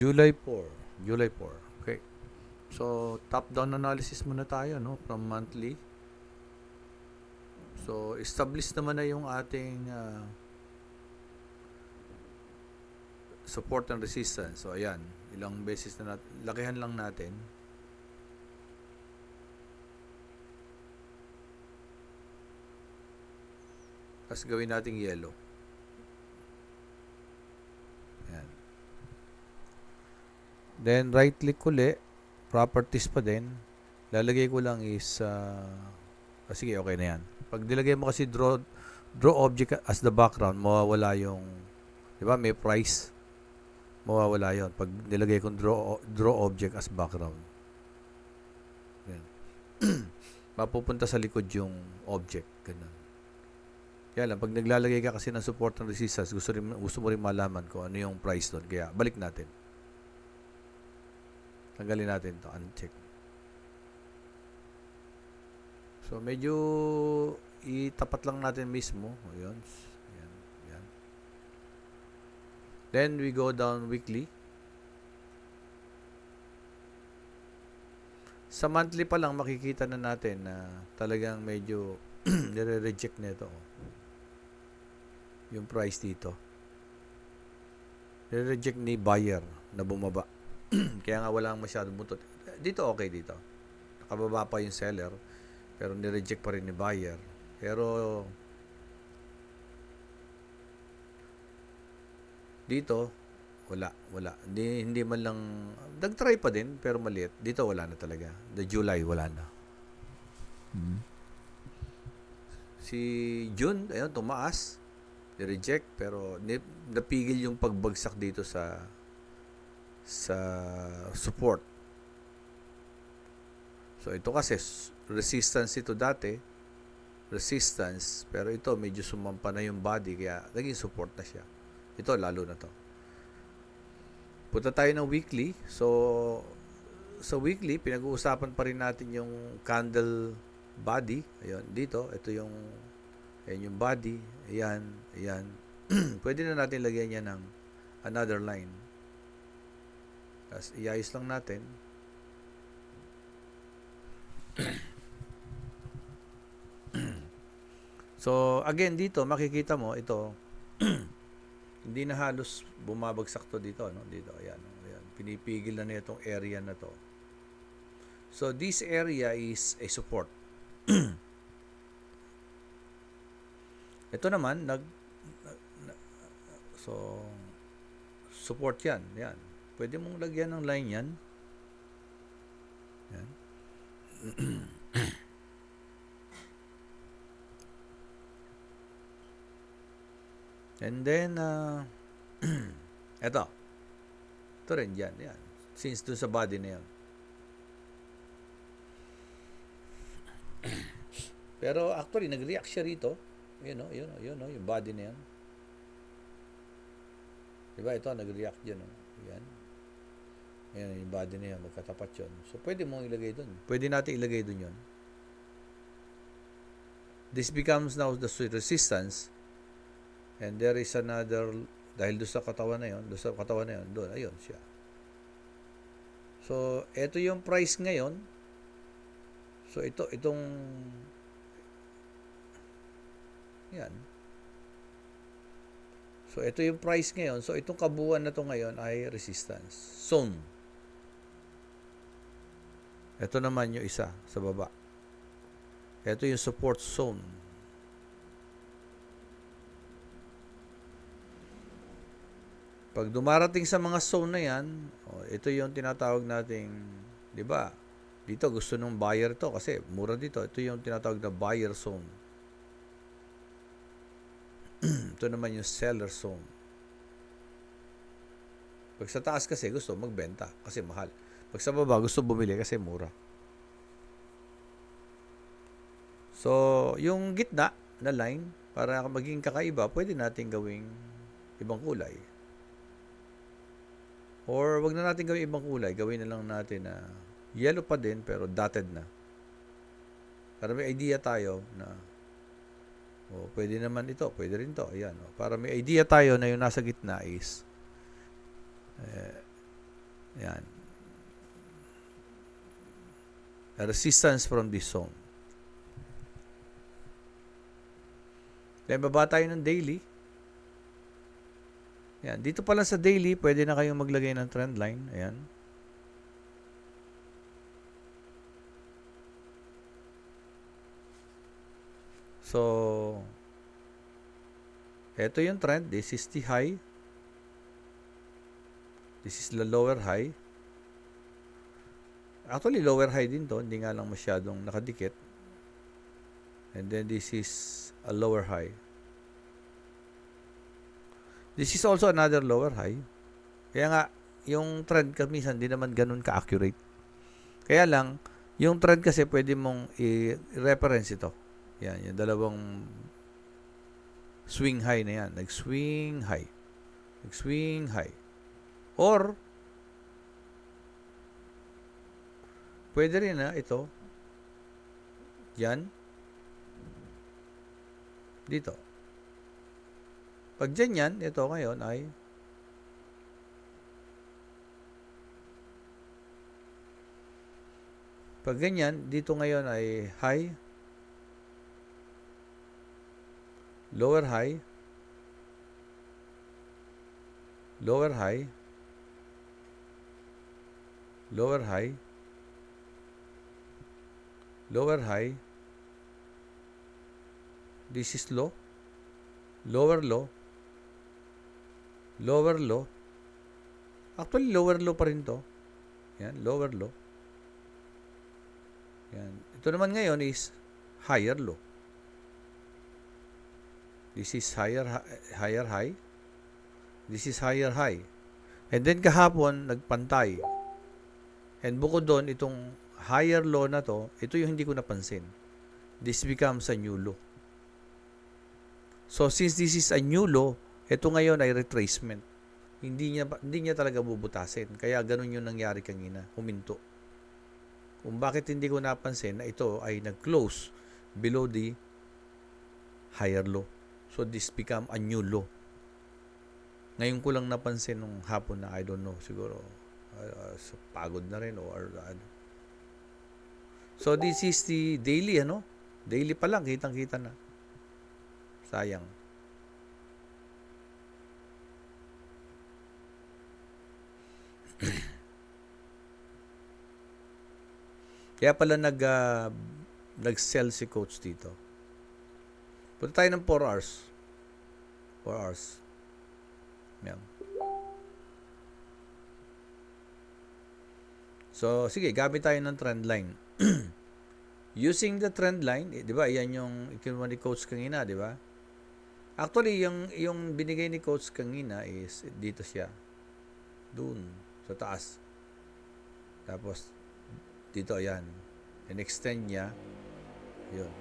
July 4. July 4. Okay. So, top-down analysis muna tayo, no? From monthly. So, establish naman na yung ating support and resistance. So, ayan. Ilang beses na natin. Lakihan lang natin. Tapos gawin nating yellow. Ayan. Then, right-click uli. Properties pa din. Lalagay ko lang is sige, okay na yan. Pag nilagay mo kasi draw object as the background, mawawala yung, di ba, may price. Mawawala yon pag nilagay kong draw object as background. Yan. Mapupunta sa likod yung object. Ganun. Kaya lang, pag naglalagay ka kasi ng support and resistance, gusto mo rin malaman kung ano yung price doon. Kaya, balik natin. Tanggalin natin to uncheck. So, medyo itapat lang natin mismo. Ayun. Yan. Yan. Then, we go down weekly. Sa monthly pa lang, makikita na natin na talagang medyo nire-reject nito. Yung price dito. Nire-reject ni buyer na bumaba. Kaya nga walang masyadong butot. Dito okay dito. Nakababa pa yung seller. Pero nireject pa rin ni buyer. Pero dito, wala. Hindi man lang, nag-try pa din, pero maliit. Dito wala na talaga. The July, wala na. Si June, ayun, tumaas. Nireject, pero napigil yung pagbagsak dito sa support. So, ito kasi, resistance ito dati. Resistance. Pero ito, medyo sumampa na yung body. Kaya, naging support na siya. Ito, lalo na to. Punta tayo ng weekly. So, sa weekly, pinag-uusapan pa rin natin yung candle body. Ayun, dito. Ito yung, ayan yung body. Ayan, ayan. Pwede na natin lagyan niya ng another line. Tapos, iayos lang natin. So, again, dito, makikita mo, ito, hindi na halos bumabagsak to dito, no? Dito, ayan, ayan. Pinipigil na itong area na to. So, this area is a support. Ito naman, so, support yan, yan. Pwede mong lagyan ng line yan. Yan. And then, eto. Ito rin dyan. Yan. Since dun sa body na yan. Pero actually, nag-react siya rito. Yun, yung body na yan. Diba? Ito, nag-react dyan. Yan. Yan, yung body na yan. Magkatapat yun. So, pwede mong ilagay dun. Pwede natin ilagay dun yun. This becomes now the resistance. And there is another, dahil doon sa katawan na yun, doon, ayun siya. So, ito yung price ngayon. So, itong, yan. So, ito yung price ngayon. So, itong kabuuan na to ngayon ay resistance. Zone. Ito naman yung isa sa baba. Ito yung support zone. Pag dumarating sa mga zone na yan, ito yung tinatawag nating, di ba? Dito gusto ng buyer to kasi mura dito. Ito yung tinatawag na buyer zone. Ito naman yung seller zone. Pag sa taas kasi gusto magbenta kasi mahal. Pag sa baba gusto bumili kasi mura. So, yung gitna na line, para maging kakaiba, pwede natin gawing ibang kulay. Or wag na natin gawin ibang kulay, gawin na lang natin na yellow pa din pero dotted na. Para may idea tayo na pwede naman ito, pwede rin to. Ayan, para may idea tayo na yung nasa gitna is Yan. A resistance from this zone. Then, baba tayo ng daily. Yan. Dito pa lang sa daily, pwede na kayong maglagay ng trend line. Ayan. So, ito yung trend. This is the high. This is the lower high. Actually, lower high din to. Hindi nga lang masyadong nakadikit. And then, this is a lower high. This is also another lower high. Kaya nga, yung trend minsan hindi naman ganun ka-accurate. Kaya lang, yung trend kasi pwede mong i-reference ito. Yan, yung dalawang swing high na yan. Nag-swing high. Nag-swing high. Or, pwede rin ito. Yan. Dito. Pag dyan yan, ito ngayon ay pag ganyan, dito ngayon ay high, lower high, lower high, lower high, lower high, this is low, lower low, lower low. Actually, lower low pa rin to. Yan, lower low. Yan. Ito naman ngayon is higher low. This is higher high. This is higher high. And then kahapon, nagpantay. And bukod doon, itong higher low na to, ito yung hindi ko napansin. This becomes a new low. So, since this is a new low, ito ngayon ay retracement. Hindi niya talaga bubutasin. Kaya ganun yung nangyari kanina. Huminto. Kung bakit hindi ko napansin na ito ay nag-close below the higher low. So, this become a new low. Ngayon ko lang napansin nung hapon na I don't know. Siguro, pagod na rin or ano. So, this is the daily, Daily pa lang, kitang-kita na. Sayang. Kaya pala nag-sell si coach dito. Punta tayo ng 4 hours. 4 hours. Yan. So, sige, gamit tayo ng trend line. Using the trend line, di ba, yan yung ikinuha ni coach kanina, di ba? Actually, yung binigay ni coach kanina is dito siya. Doon, sa taas. Tapos, dito, ayan. In-extend niya. Yun.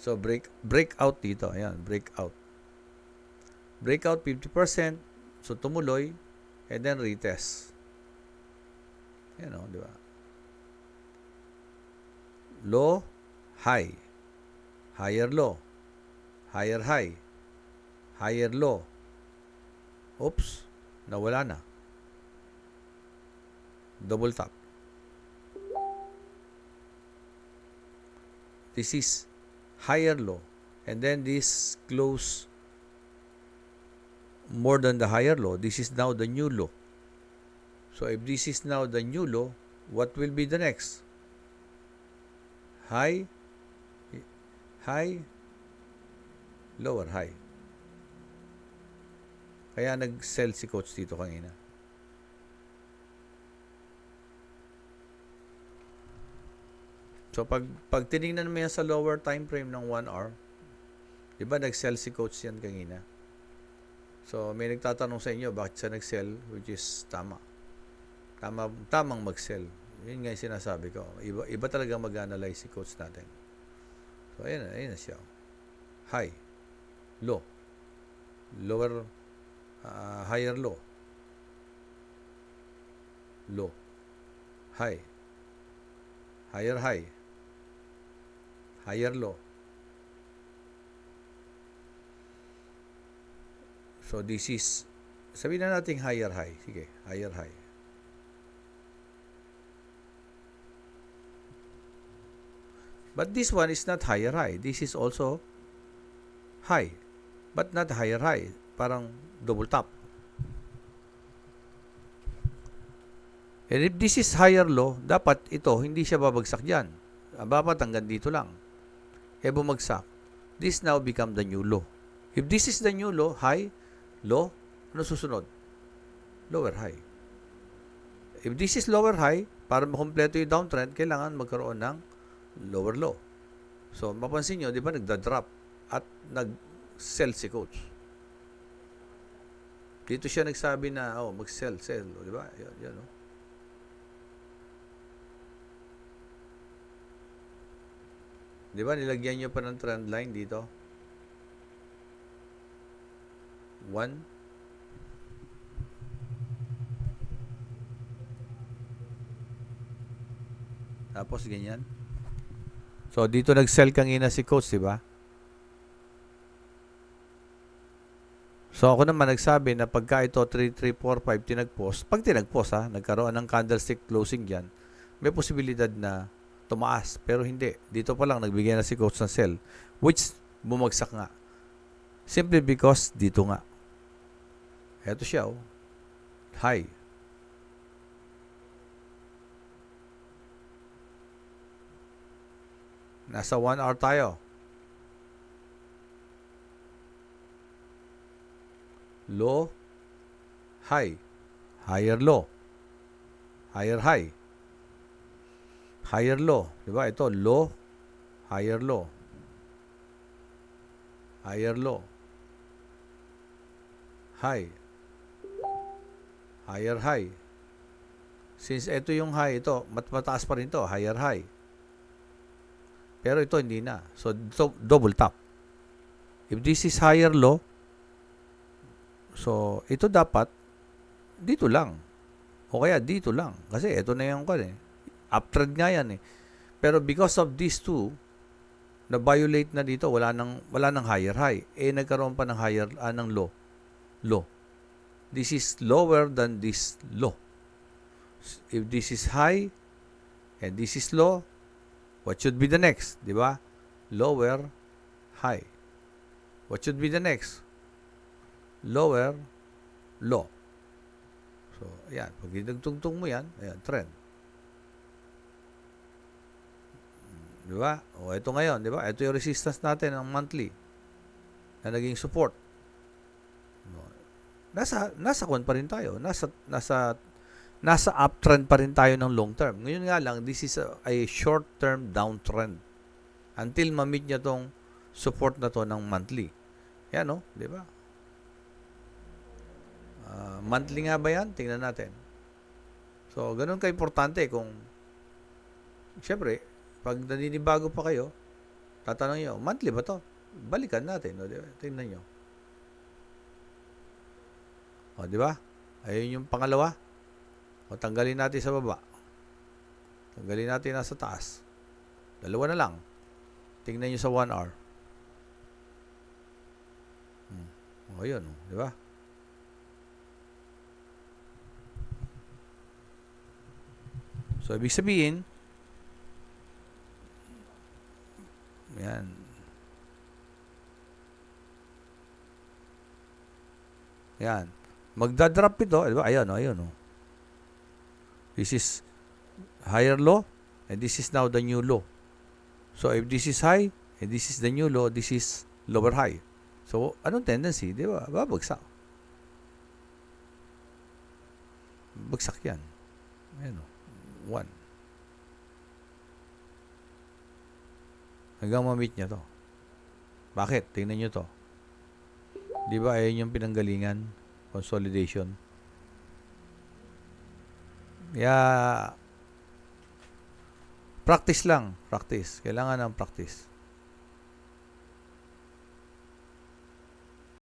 So, breakout dito. Ayan, breakout. Breakout 50%. So, tumuloy. And then, retest. Ayan o, di ba? Low, high. Higher low. Higher high. Higher low. Oops. Nawala na. Double tap. This is higher low. And then this close more than the higher low. This is now the new low. So if this is now the new low, what will be the next? High, high, lower high. Kaya nag-sell si coach dito kanina. So, pag tinignan mo yan sa lower time frame ng 1 hour, di ba nag-sell si coach yan kanina? So, may nagtatanong sa inyo, bakit siya nag-sell? Which is tama. Tamang mag-sell. Yun nga yung sinasabi ko. Iba talaga mag-analyze si coach natin. So, ayan na siya. High. Low. Lower, higher low. Low. High. Higher high. Higher low. So, this is, sabihin na natin higher high. Sige, higher high. But this one is not higher high. This is also high, but not higher high. Parang double top. And if this is higher low, dapat ito, hindi siya babagsak dyan. Dapat hanggang dito lang. Bumagsak. This now become the new low. If this is the new low, high, low, ano susunod? Lower high. If this is lower high, para makompleto yung downtrend, kailangan magkaroon ng lower low. So, mapansin nyo, di ba, nagda-drop at nag-sell si coach. Dito siya nagsabi na, mag-sell, di ba? Yan. Di ba, nilagyan nyo pa ng trend line dito? 1. Tapos, ganyan. So, dito nag-sell kanina si coach, di ba? So, ako naman nagsabi na pagka ito 3, 3, 4, 5 tinagpost, pag tinagpost nagkaroon ng candlestick closing dyan, may posibilidad na tumaas. Pero hindi. Dito pa lang nagbigay na si coach ng sell, which bumagsak nga. Simply because dito nga. Ito siya, high. Nasa 1 hour tayo. Low, high, higher low, higher high, higher low, di ba? Ito low, higher low, higher low, high, higher high. Since ito yung high, ito mataas pa rin to, higher high. Pero ito hindi na. So double top. If this is higher low, so, ito dapat dito lang. O kaya dito lang. Kasi ito na yung uptrend nga yan Pero because of these two, na-violate na dito, wala nang higher high. Nagkaroon pa ng higher, ng low. Low. This is lower than this low. If this is high, and this is low, what should be the next? Di ba? Lower, high. What should be the next? Lower, low. So, ayan. Pag dinagtungtong mo yan, ayan, trend. Di ba? O, ito ngayon, di ba? Ito yung resistance natin ng monthly na naging support. Nasa kwan pa rin tayo. Nasa uptrend pa rin tayo ng long term. Ngayon nga lang, this is a short-term downtrend until ma-meet niya tong support na to ng monthly. Yan, di ba? Monthly nga ba yan? Tingnan natin. So, ganun ka-importante kung siyempre, pag naninibago pa kayo, tatanong nyo, monthly ba to? Balikan natin. Diba? Tingnan nyo. Di ba? Ayun yung pangalawa. Tanggalin natin sa baba. Tanggalin natin nasa taas. Dalawa na lang. Tingnan nyo sa 1 hour. Ayun. Di ba? So, ibig sabihin, yan. Yan. Magdadrop ito. Diba? Ayan. This is higher low, and this is now the new low. So, if this is high, and this is the new low, this is lower high. So, anong tendency? Diba? Babagsak. Bagsak yan. Ayan 1. Hanggang ma-meet niya to. Bakit? Tingnan nyo to. Di ba ayun yung pinanggalingan? Consolidation. Practice lang. Practice. Kailangan ng practice.